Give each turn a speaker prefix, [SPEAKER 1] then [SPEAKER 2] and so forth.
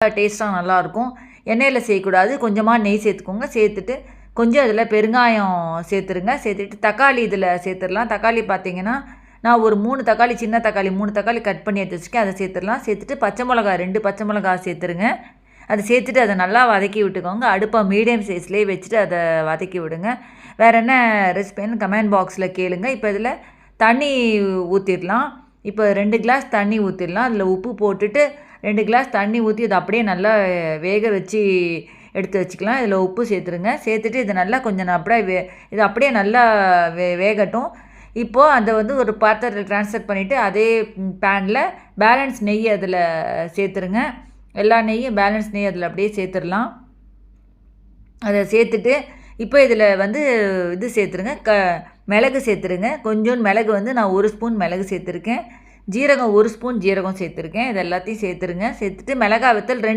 [SPEAKER 1] டேஸ்ட்டாக நல்லாயிருக்கும். எண்ணெயில் செய்யக்கூடாது. கொஞ்சமாக நெய் சேர்த்துக்கோங்க. சேர்த்துட்டு கொஞ்சம் இதில் பெருங்காயம் சேர்த்துருங்க. சேர்த்துட்டு தக்காளி இதில் சேர்த்துடலாம். தக்காளி பார்த்தீங்கன்னா நான் ஒரு 3 தக்காளி, சின்ன தக்காளி 3 தக்காளி கட் பண்ணி எடுத்து வச்சுருக்கேன். அதை சேர்த்துடலாம். சேர்த்துட்டு பச்சை மிளகா 2 பச்சை மிளகா சேர்த்துருங்க. அதை சேர்த்துட்டு அதை நல்லா வதக்கி விட்டுக்கோங்க. அடுப்பை மீடியம் சைஸ்லேயே வச்சுட்டு அதை வதக்கி விடுங்க. வேறு என்ன ரெசிபின்னு கமெண்ட் பாக்ஸில் கேளுங்க. இப்போ இதில் தண்ணி ஊற்றிடலாம். இப்போ 2 கிளாஸ் தண்ணி ஊற்றிடலாம். அதில் உப்பு போட்டுட்டு 2 கிளாஸ் தண்ணி ஊற்றி அதை அப்படியே நல்லா வேக வச்சு எடுத்து வச்சுக்கலாம். இதில் உப்பு சேர்த்துருங்க. சேர்த்துட்டு இது நல்லா கொஞ்சம் அப்படியே இது அப்படியே நல்லா வேகட்டும். இப்போது அதை ஒரு பாத்திரத்தில் ட்ரான்ஸ்ஃபர் பண்ணிவிட்டு அதே பேனில் பேலன்ஸ் நெய் அதில் சேர்த்துருங்க. எல்லா நெய்யும் பேலன்ஸ் நெய் அதில் அப்படியே சேர்த்துடலாம். அதை சேர்த்துட்டு இப்போ இதில் இது சேர்த்துருங்க. மிளகு சேர்த்துருங்க. கொஞ்சோண்டு மிளகு நான் 1 ஸ்பூன் மிளகு சேர்த்துருக்கேன். ஜீரகம் 1 ஸ்பூன் ஜீரகம் சேர்த்துருக்கேன். இது எல்லாத்தையும் சேர்த்துருங்க. சேர்த்துட்டு மிளகாய் வத்தல் 2